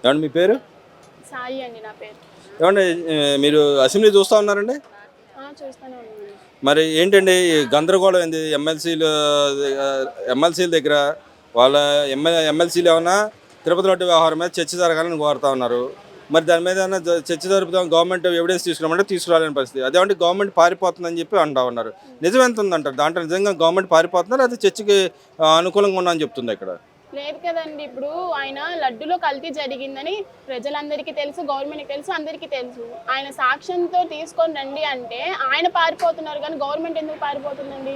ఏమండి మీ పేరు? సాయి అండి నా పేరు. ఏమండి మీరు అసెంబ్లీ చూస్తూ ఉన్నారండి? చూస్తూనే ఉన్నాను. మరి ఏంటండి ఈ గందరగోళం ఏంది? ఎమ్మెల్సీల దగ్గర వాళ్ళ ఎమ్మెల్సీలు ఏమన్నా తిరుపతి లడ్డు వ్యవహారం మీద చర్చ జరగాలని కోరుతా ఉన్నారు. మరి దాని మీద ఏమన్నా చర్చ జరుపుతాం, గవర్నమెంట్ ఎవిడెన్స్ తీసుకురామంటే తీసుకురాలేని పరిస్థితి. అదేమంటే గవర్నమెంట్ పారిపోతుందని చెప్పి అంటా ఉన్నారు. నిజం ఎంత ఉందంటారు దాంట్లో? నిజంగా గవర్నమెంట్ పారిపోతున్నారు, అది చర్చకి అనుకూలంగా ఉన్నా అని చెప్తుంది ఇక్కడ. లేదు కదండి. ఇప్పుడు ఆయన లడ్డులో కల్తీ జరిగిందని ప్రజలందరికీ తెలుసు, గవర్నమెంట్కి తెలుసు, అందరికీ తెలుసు. ఆయన సాక్ష్యంతో తీసుకొని రండి అంటే ఆయన పారిపోతున్నారు, కానీ గవర్నమెంట్ ఎందుకు పారిపోతుందండి?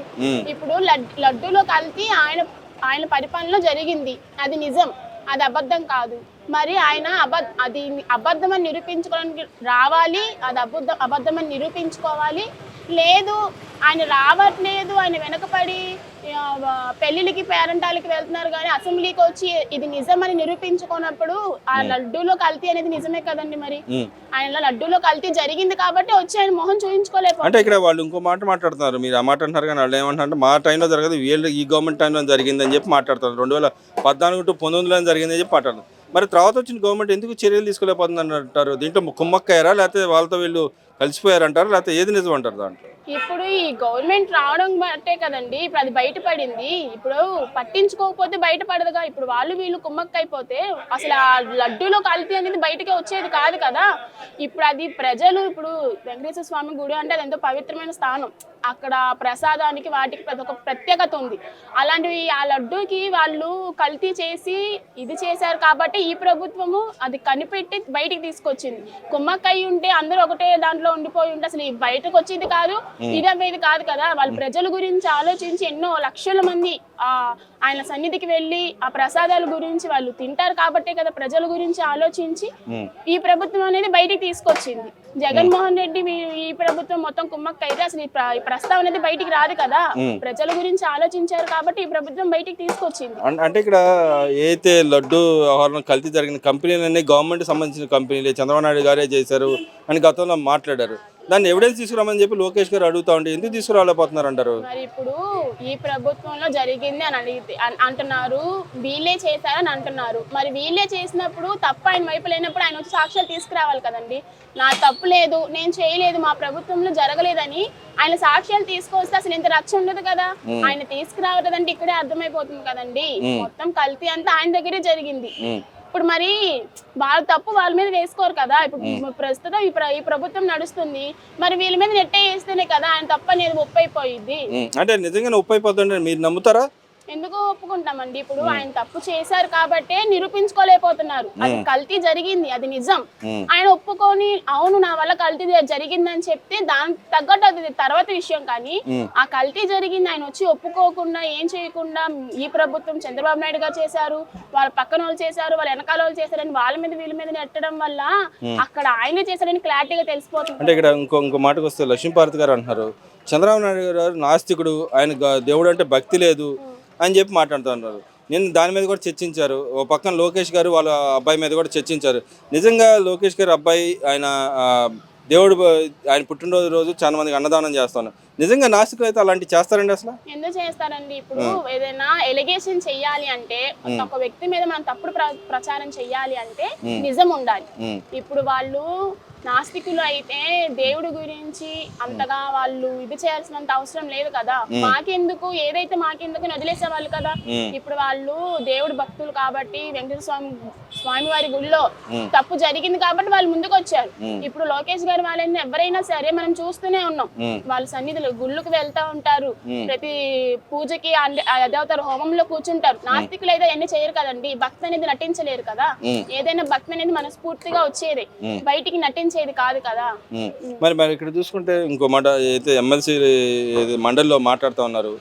ఇప్పుడు లడ్డులో కల్తీ ఆయన ఆయన పరిపాలనలో జరిగింది, అది నిజం, అది అబద్ధం కాదు. మరి ఆయన అది అబద్ధమని నిరూపించుకోవడానికి రావాలి, అది అబద్ధమని నిరూపించుకోవాలి. లేదు ఆయన రావట్లేదు, ఆయన వెనకపడి పెళ్లిళ్ళకి పేరంటాలకి వెళ్తున్నారు, కానీ అసెంబ్లీకి వచ్చి ఇది నిజమని నిరూపించుకున్నప్పుడు ఆ లడ్డూలో కల్తీ అనేది నిజమే కదండి. మరి ఆయన లడ్డూలో కల్తీ జరిగింది కాబట్టి వచ్చి ఆయన మొహం చూపించుకోలేకపోతే. అంటే ఇక్కడ వాళ్ళు ఇంకో మాట మాట్లాడుతున్నారు, మీరు ఆ మాట అంటున్నారు కానీ వాళ్ళు ఏమంటారంటే మా టైంలో జరగదు, వీళ్ళు ఈ గవర్నమెంట్ టైంలో జరిగిందని చెప్పి మాట్లాడుతున్నారు. 2014 to 19 జరిగిందని చెప్పి మాట్లాడుతున్నారు. మరి తర్వాత వచ్చిన గవర్నమెంట్ ఎందుకు చర్యలు తీసుకోలేకపోతుంది అంటారు? దీంట్లో కుమ్మక్కయ్యారా, లేకపోతే వాళ్ళతో వీళ్ళు కలిసిపోయారంటారు, లేకపోతే ఏది నిజం అంటారు దాంట్లో? ఇప్పుడు ఈ గవర్నమెంట్ రావడం బట్టే కదండి ఇప్పుడు అది బయటపడింది. ఇప్పుడు పట్టించుకోకపోతే బయటపడదుగా. ఇప్పుడు వాళ్ళు వీళ్ళు కుమ్మక్కైపోతే అసలు ఆ లడ్డూలో కల్తీ అనేది బయటకే వచ్చేది కాదు కదా. ఇప్పుడు అది ప్రజలు, ఇప్పుడు వెంకటేశ్వర స్వామి గుడి అంటే అది ఎంతో పవిత్రమైన స్థానం. అక్కడ ప్రసాదానికి వాటికి ఒక ప్రత్యేకత ఉంది. అలాంటివి ఆ లడ్డూకి వాళ్ళు కల్తీ చేసి ఇది చేశారు కాబట్టి ఈ ప్రభుత్వము అది కనిపెట్టి బయటికి తీసుకొచ్చింది. కుమ్మక్కయ్యి ఉంటే అందరూ ఒకటే దాంట్లో ఉండిపోయి ఉంటే అసలు బయటకు వచ్చేది కాదు, ఇది కాదు కదా. వాళ్ళ ప్రజల గురించి ఆలోచించి ఎన్నో లక్షల మంది ఆయన సన్నిధికి వెళ్ళి ఆ ప్రసాదాల గురించి వాళ్ళు తింటారు కాబట్టే కదా ప్రజల గురించి ఆలోచించి ఈ ప్రభుత్వం అనేది బయటికి తీసుకొచ్చింది. జగన్మోహన్ రెడ్డి ఈ ప్రభుత్వం మొత్తం కుమ్మక్క అయితే అసలు ఈ ప్రస్తావన అనేది బయటికి రాదు కదా. ప్రజల గురించి ఆలోచించారు కాబట్టి ఈ ప్రభుత్వం బయటికి తీసుకొచ్చింది. అంటే ఇక్కడ ఏదైతే లడ్డు వ్యవహారం కల్తీ జరిగిన కంపెనీలన్నీ గవర్నమెంట్ సంబంధించిన కంపెనీలే, చంద్రబాబు నాయుడు గారే చేశారు అని గతంలో మాట్లాడారు. దాన్ని ఎవిడెన్స్ తీసుకురామని చెప్పి లోకేష్ గారు అడుగుతా ఉంటే ఎందుకు తీసుకురాలేకపోతున్నారు అంటారు? మరి ఇప్పుడు ఈ ప్రభుత్వంలో జరిగింది అని అంటున్నారు, వీళ్ళే చేశారని అంటున్నారు. మరి వీళ్ళే చేసినప్పుడు తప్పు ఆయన వైపు లేనప్పుడు ఆయన వచ్చి సాక్ష్యాలు తీసుకురావాలి కదండి. నా తప్పు లేదు, నేను చేయలేదు, మా ప్రభుత్వంలో జరగలేదని ఆయన సాక్ష్యాలు తీసుకొస్తే అసలు ఇంత రక్ష ఉండదు కదా. ఆయన తీసుకురావట్లేదంటే ఇక్కడే అర్థమైపోతుంది కదండి. మొత్తం కల్తీ అంతా ఆయన దగ్గరే జరిగింది. ఇప్పుడు మరి వాళ్ళ తప్పు వాళ్ళ మీద వేసుకోరు కదా. ఇప్పుడు ప్రస్తుతం ఈ ప్రభుత్వం నడుస్తుంది, మరి వీళ్ళ మీద నెట్టే వేస్తేనే కదా ఆయన తప్పు అనేది ఒప్పైపోయింది. అంటే నిజంగా ఒప్పైపోతుంది మీరు నమ్ముతారా? ఎందుకు ఒప్పుకుంటామండి? ఇప్పుడు ఆయన తప్పు చేశారు కాబట్టే నిరూపించుకోలేకపోతున్నారు. అది కల్తీ జరిగింది, అది నిజం. ఆయన ఒప్పుకొని అవును నా వల్ల కల్తీ జరిగిందని చెప్తే దానికి తగ్గట్టు అది తర్వాత విషయం. కానీ ఆ కల్తీ జరిగింది ఆయన వచ్చి ఒప్పుకోకుండా ఏం చేయకుండా ఈ ప్రభుత్వం చంద్రబాబు నాయుడు గారు చేశారు, వాళ్ళ పక్కన వాళ్ళు చేశారు, వాళ్ళ వెనకాల వాళ్ళు చేశారని వాళ్ళ మీద వీళ్ళ మీద నెట్టడం వల్ల అక్కడ ఆయనే చేశారని క్లారిటీగా తెలిసిపోతుంది. అంటే ఇక్కడ ఇంకో మాటకు వస్తే లక్ష్మీపార్వతి గారు అంటున్నారు చంద్రబాబు నాయుడు గారు నాస్తికుడు, ఆయన దేవుడు అంటే భక్తి లేదు అని చెప్పి మాట్లాడుతున్నారు. నేను దాని మీద కూడా చర్చించారు. ఓ పక్కన లోకేష్ గారు వాళ్ళ అబ్బాయి మీద కూడా చర్చించారు. నిజంగా లోకేష్ గారు అబ్బాయి ఆయన దేవుడు, ఆయన పుట్టినరోజు రోజు చాలా మందికి అన్నదానం చేస్తాను. నిజంగా నాస్తికులు అయితే అలాంటివి చేస్తారండి? అసలు ఎందుకు చేస్తారండి? ఇప్పుడు ఏదైనా ఎలిగేషన్ చెయ్యాలి అంటే ఒక వ్యక్తి మీద మనం తప్పుడు ప్రచారం చెయ్యాలి అంటే నిజం ఉండాలి. ఇప్పుడు వాళ్ళు నాస్తికులు అయితే దేవుడి గురించి అంతగా వాళ్ళు ఇది చేయాల్సినంత అవసరం లేదు కదా. మాకెందుకు, ఏదైతే మాకెందుకు వదిలేసేవాళ్ళు కదా. ఇప్పుడు వాళ్ళు దేవుడి భక్తులు కాబట్టి వెంకటేశ్వర స్వామి వారి గుళ్ళో తప్పు జరిగింది కాబట్టి వాళ్ళు ముందుకు వచ్చారు. ఇప్పుడు లోకేష్ గారు వాళ్ళని ఎవరైనా సరే మనం చూస్తూనే ఉన్నాం, వాళ్ళ సన్నిధులు గుళ్ళకు వెళ్తా ఉంటారు, ప్రతి పూజకి అదేవుతారు, హోమంలో కూర్చుంటారు. నాస్తికులు అయితే ఎన్ని చేయరు కదండి. భక్తి అనేది నటించలేరు కదా. ఏదైనా భక్తి అనేది మనస్ఫూర్తిగా వచ్చేది, బయటికి నటించేది కాదు కదా. మరి ఇక్కడ చూసుకుంటే ఇంకో మాట, అయితే ఎమ్మెల్సీ మండలిలో మాట్లాడుతూ ఉన్నారు.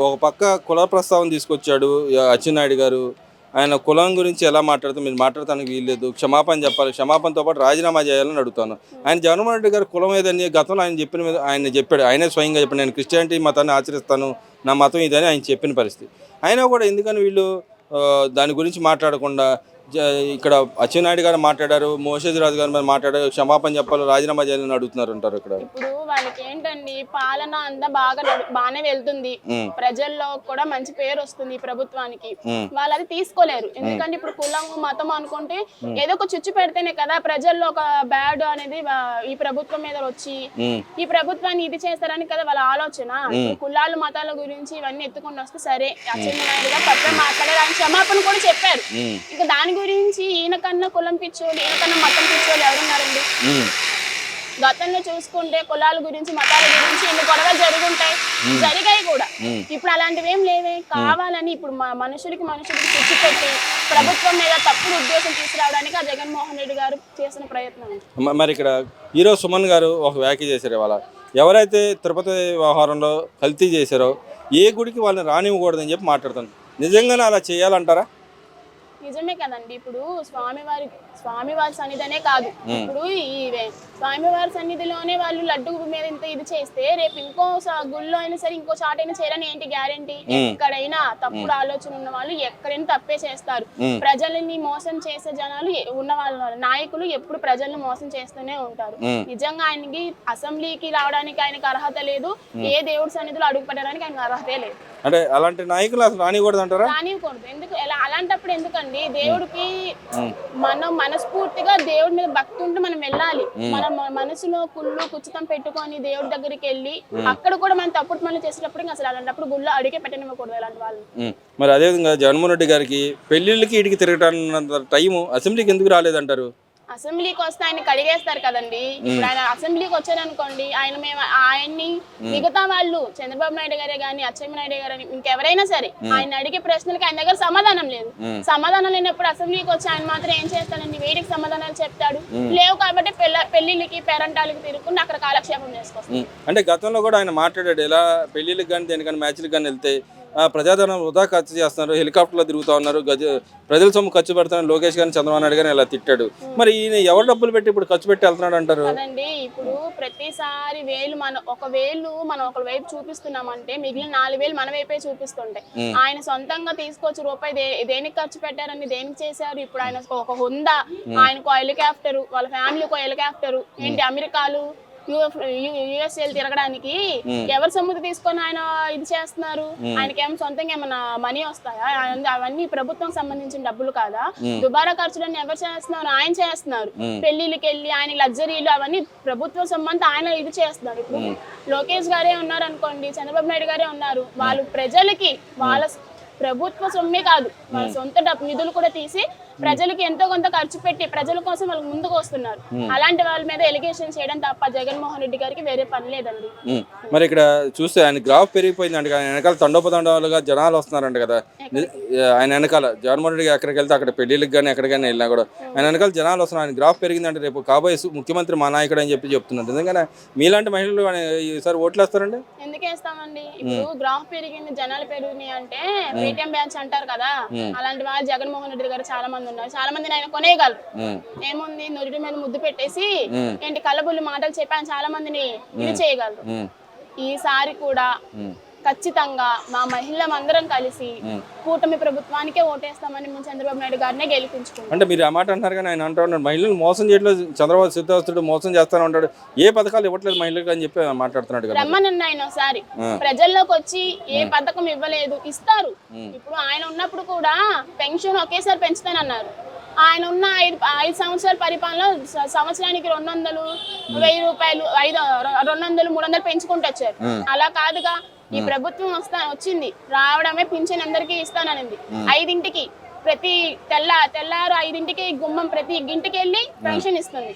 ఒక పక్క కుల ప్రస్తావన తీసుకొచ్చాడు అచ్చెన్నాయుడు గారు. ఆయన కులం గురించి ఎలా మాట్లాడుతూ మీరు మాట్లాడటానికి వీల్లేదు, క్షమాపణ చెప్పాలి, క్షమాపణతో పాటు రాజీనామా చేయాలని అడుగుతాను. ఆయన జగన్మోహన్ రెడ్డి గారు కులం ఏదని గతంలో ఆయన చెప్పిన మీద ఆయన చెప్పాడు, ఆయనే స్వయంగా చెప్పాడు, నేను క్రిస్టియానిటీ మతాన్ని ఆచరిస్తాను, నా మతం ఇదని ఆయన చెప్పిన పరిస్థితి. అయినా కూడా ఎందుకని వీళ్ళు దాని గురించి మాట్లాడకుండా ఇక్కడ అచ్చెన్నాయుడు గారు మాట్లాడారు, మోషేజ్ రాజు గారు మరి మాట్లాడారు, క్షమాపణ చెప్పాలి, రాజీనామా చేయాలని అడుగుతున్నారు అంటారు ఇక్కడ. ఇప్పుడు వాళ్ళకి ఏంటండి పాలన అంతా బాగానే వెళ్తుంది, ప్రజల్లో కూడా మంచి పేరు వస్తుంది ఈ ప్రభుత్వానికి. వాళ్ళు అది తీసుకోలేరు. ఎందుకంటే ఇప్పుడు కులం మతం అనుకుంటే ఏదో ఒక చుచ్చు పెడితేనే కదా ప్రజల్లో ఒక బ్యాడ్ అనేది ఈ ప్రభుత్వం మీద వచ్చి ఈ ప్రభుత్వాన్ని ఇది చేస్తారని కదా వాళ్ళ ఆలోచన. కులాలు మతాల గురించి ఇవన్నీ ఎత్తుకొని వస్తే సరే, అచ్చెన్నాయుడు గారు తప్పే మాట్లాడారు, ఆయన క్షమాపణ కూడా చెప్పారు. ఇంకా దాని గురించి ఈయనకన్నా కులం పిచ్చోళ్ళు, ఈయనకన్నా మతం పిచ్చోళ్ళు ఎవరున్నారండి? గతంలో చూసుకుంటే కులాల గురించి మతాల గురించి ఎన్ని గొడవలు జరిగాయి కూడా. ఇప్పుడు అలాంటివి ఏం లేవే. కావాలని ఇప్పుడు మనుషులకి చిచ్చు పెట్టి ప్రభుత్వం మీద తప్పుడు ఉద్దేశం తీసుకురావడానికి ఆ జగన్మోహన్ రెడ్డి గారు చేసిన ప్రయత్నం. మరి ఇక్కడ హీరో సుమన్ గారు ఒక వ్యాఖ్య చేశారు ఇవాళ. ఎవరైతే తిరుపతి వ్యవహారంలో కల్తీ చేశారో ఏ గుడికి వాళ్ళని రానివ్వకూడదని చెప్పి మాట్లాడుతున్నారు. నిజంగానే అలా చేయాలంటారా? నిజమే కదండి. ఇప్పుడు స్వామివారి సన్నిధనే కాదు, ఇప్పుడు ఈ స్వామివారి సన్నిధిలోనే వాళ్ళు లడ్డు మీద ఇంత ఇది చేస్తే రేపు ఇంకో గుళ్ళో అయినా సరే ఇంకో చాట అయినా చేయాలని ఏంటి గ్యారంటీ? ఎక్కడైనా తప్పుడు ఆలోచన ఉన్న వాళ్ళు ఎక్కడైనా తప్పే చేస్తారు. ప్రజల్ని మోసం చేసే జనాలు ఉన్న వాళ్ళ నాయకులు ఎప్పుడు ప్రజల్ని మోసం చేస్తూనే ఉంటారు. నిజంగా ఆయనకి అసెంబ్లీకి రావడానికి ఆయనకు అర్హత లేదు, ఏ దేవుడి సన్నిధిలో అడుగు పెట్టడానికి ఆయనకు అర్హతే లేదు. అంటే అలాంటి నాయకులు అసలు రానివ్వకూడదు అంటారా? రానివ్వకూడదు. ఎందుకు అలాంటప్పుడు ఎందుకండి? దేవుడికి మనం మనస్ఫూర్తిగా దేవుడి మీద భక్తి ఉంటే మనం వెళ్ళాలి. మన మనసులో కుళ్ళు కుచితం పెట్టుకొని దేవుడి దగ్గరికి వెళ్ళి అక్కడ కూడా మనం తప్పుడు పనులు చేసేటప్పుడు అసలు అలాంటప్పుడు గుళ్ళో అడిగే పెట్టనివ్వకూడదు అలాంటి వాళ్ళు. మరి అదేవిధంగా జగన్మోహన్ రెడ్డి గారికి పెళ్లిళ్ళకి ఇడికి తిరగటానికి టైము అసెంబ్లీకి ఎందుకు రాలేదంటారు? అసెంబ్లీకి వస్తే ఆయన కడిగేస్తారు కదండి. ఇప్పుడు ఆయన అసెంబ్లీకి వచ్చారనుకోండి, ఆయన్ని మిగతా వాళ్ళు చంద్రబాబు నాయుడు గారే గాని అచ్చెన్నాయుడు గారు ఇంకెవరైనా సరే ఆయన అడిగే ప్రశ్నలకి ఆయన దగ్గర సమాధానం లేదు. సమాధానం లేనప్పుడు అసెంబ్లీకి వచ్చి ఆయన మాత్రం ఏం చేస్తాడండి? వేడికి సమాధానాలు చెప్తాడు. లేవు కాబట్టి పెళ్లిళ్ళకి పేరంటాలకి తిరుగుకుంటూ అక్కడ కాలక్షేపం చేసుకొస్తాడు. అంటే గతంలో కూడా ఆయన మాట్లాడాడు, ఇలా పెళ్లిళ్ళకి కానీ దేనికని మ్యాచ్లకు కానీ వెళ్తే ప్రజాధనం వృధా ఖర్చు చేస్తున్నారు, హెలికాప్టర్లో తిరుగుతూ ఉన్నారు, ప్రజల సొమ్ము ఖర్చు పెడుతున్నారు లోకేష్ గారిని చంద్రబాబు నాయుడు గారిని ఇలా తిట్టాడు. మరి ఈయన ఎవరు డబ్బులు పెట్టి ఇప్పుడు ఖర్చు పెట్టి వెళ్తున్నాడు అంటారు కదండి. ఇప్పుడు ప్రతిసారి మనం ఒక వైపు చూపిస్తున్నామంటే మిగిలిన 4 వేలు మన వైపే చూపిస్తుంటాయి. ఆయన సొంతంగా తీసుకొచ్చి రూపాయి దేనికి ఖర్చు పెట్టారని దేనికి చేశారు? ఇప్పుడు ఆయన ఒక హుందా, ఆయనకు హెలికాప్టర్, వాళ్ళ ఫ్యామిలీకి హెలికాప్టర్, ఏంటి అమెరికాలు యుఎస్ఏ తిరగడానికి ఎవరు సొమ్ము తీసుకొని ఆయన ఇది చేస్తున్నారు? ఆయనకేమో సొంతంగా ఏమన్నా మనీ వస్తాయా? అవన్నీ ప్రభుత్వం సంబంధించిన డబ్బులు కాదా? దుబారా ఖర్చులన్నీ ఎవరు చేస్తున్నారు? ఆయన చేస్తున్నారు. పెళ్లిళ్ళకి వెళ్ళి ఆయన లగ్జరీలు అవన్నీ ప్రభుత్వ సొమ్మంతా ఆయన ఇది చేస్తున్నారు. ఇప్పుడు లోకేష్ గారే ఉన్నారు అనుకోండి, చంద్రబాబు నాయుడు గారే ఉన్నారు, వాళ్ళు ప్రజలకి వాళ్ళ ప్రభుత్వ సొమ్మే కాదు వాళ్ళ సొంత నిధులు కూడా తీసి ప్రజలకి ఎంతో కొంత ఖర్చు పెట్టి ప్రజల కోసం వాళ్ళు ముందుకు వస్తున్నారు. అలాంటి వాళ్ళ మీద ఎలిగేషన్ చేయడం తప్ప జగన్మోహన్ రెడ్డి గారికి వేరే పని లేదండి. మరి ఇక్కడ చూస్తే ఆయన గ్రాఫ్ పెరిగిపోయిందంట, ఆయన వెనకాల తండోపతండాలుగా జనాలు వస్తున్నారంట కదా. ఆయన వెనకాల జగన్మోహన్ రెడ్డి ఎక్కడికి వెళ్తే అక్కడ పెళ్లిళ్ళకి కానీ ఎక్కడికైనా వెళ్ళినా కూడా ఆయన వెనకాల జనాలు వస్తున్నారు. ఆయన గ్రాఫ్ పెరిగిందంటే రేపు కాబోయే ముఖ్యమంత్రి మా నాయకుడు అని చెప్తున్నారు. ఎందుకంటే మీలాంటి మహిళలు ఈసారి ఓట్లు వేస్తారండి? ఎందుకు వేస్తామండి? ఇప్పుడు గ్రాఫ్ పెరిగింది, జనాలు పెరిగినాయి అంటే పేటీఎం బ్యాచ్ అంటారు కదా, అలాంటి వాళ్ళు జగన్మోహన్ రెడ్డి గారు చాలా మంది ఉన్నారు. చాలా మందిని ఆయన కొనేయగలరు. ఏముంది, నుడి మీద ముద్దు పెట్టేసి ఏంటి కళ్ళబుల్లి మాటలు చెప్పి ఆయన చాలా మందిని ఇది చేయగలరు. ఈసారి కూడా ఖచ్చితంగా మా మహిళలందరం కలిసి కూటమి ప్రభుత్వానికే ఓటేస్తామని చంద్రబాబు నాయుడు గారినే గెలిపించుకుంటాం. అంటే మీరు ఆ మాట అంటారు కానీ ఆయన అంటూ ఉన్నాడు మహిళలు మోసం చేయట్లేదు, చంద్రబాబు సిద్ధాస్తుడు మోసం చేస్తాను ఉంటాడు, ఏ పథకాలు ఇవ్వట్లేదు మహిళలకు అని చెప్పి మాట్లాడుతున్నాడు కదా. రమ్మనన్న ఆయన ఒకసారి ప్రజల్లోకి వచ్చి ఏ పథకం ఇవ్వలేదు, ఇస్తారు. ఇప్పుడు ఆయన ఉన్నప్పుడు కూడా పెన్షన్ ఒకేసారి పెంచుతానన్నారు. ఆయన ఉన్న 5 సంవత్సరాల పరిపాలన సంవత్సరానికి 200, 1000 రూపాయలు, 200, 300 పెంచుకుంటూ వచ్చారు. అలా కాదుగా, ఈ ప్రభుత్వం వచ్చింది రావడమే పింఛన్ అందరికీ ఇస్తాననింది. 5ంటికి ప్రతి తెల్లారు 5ంటికి గుమ్మం ప్రతి ఇంటికి వెళ్ళి పెన్షన్ ఇస్తుంది.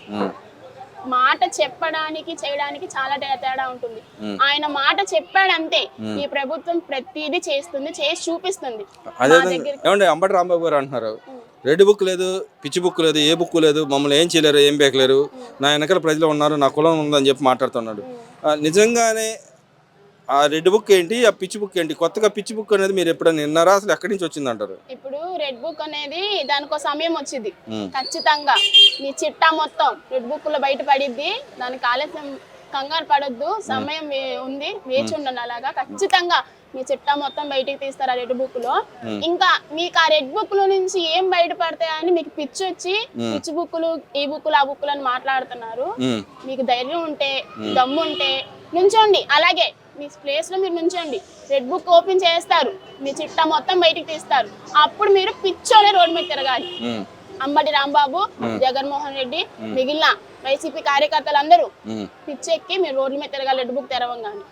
మాట చెప్పడానికి చేయడానికి చాలా తేడా ఉంటుంది. ఆయన మాట చెప్పాడంతే, ఈ ప్రభుత్వం ప్రతిదీ చేస్తుంది, చేసి చూపిస్తుంది. అంబటి రాంబాబు గారు అంటున్నారు, రెడ్ బుక్ లేదు, పిచ్చి బుక్ లేదు, ఏ బుక్ లేదు, మమ్మల్ని ఏం చేయలేరు, ఏం బేకలేరు, నా వెనకాల ప్రజలు ఉన్నారు, నా కులం ఉందని చెప్పి మాట్లాడుతున్నాడు. నిజంగానే ఆ రెడ్ బుక్ ఏంటి, ఆ పిచ్చి బుక్ ఏంటి? కొత్తగా పిచ్చి బుక్ అనేది మీరు ఎప్పుడైనా విన్నారా? అసలు ఎక్కడి నుంచి వచ్చింది అంటారు? ఇప్పుడు రెడ్ బుక్ అనేది దానికో సమయం వచ్చింది, ఖచ్చితంగా నీ చిట్టా మొత్తం రెడ్ బుక్ లో బయట పడిద్ది, దానికి ఆలస్యం కంగారు పడొద్దు, సమయం ఉంది, వేచి ఉండండి. అలాగా ఖచ్చితంగా మీ చిట్టా మొత్తం బయటికి తీస్తారు ఆ రెడ్ బుక్ లో. ఇంకా మీకు ఆ రెడ్ బుక్ లో నుంచి ఏం బయటపడతాయని మీకు పిచ్చి వచ్చి పిచ్చి బుక్కులు ఈ బుక్కులు ఆ బుక్కులు అని మాట్లాడుతున్నారు. మీకు ధైర్యం ఉంటే దమ్ము ఉంటే నుంచోండి, అలాగే మీ ప్లేస్ లో మీరు నుంచోండి. రెడ్ బుక్ ఓపెన్ చేస్తారు, మీ చిట్టా మొత్తం బయటికి తీస్తారు. అప్పుడు మీరు పిచ్చోనే రోడ్డు మీద తిరగాలి. అంబటి రాంబాబు, జగన్మోహన్ రెడ్డి, మిగిలిన వైసీపీ కార్యకర్తలందరూ పిచ్చెక్కి మీరు రోడ్ల మీద తిరగాలి రెడ్ బుక్ తెరవంగానే.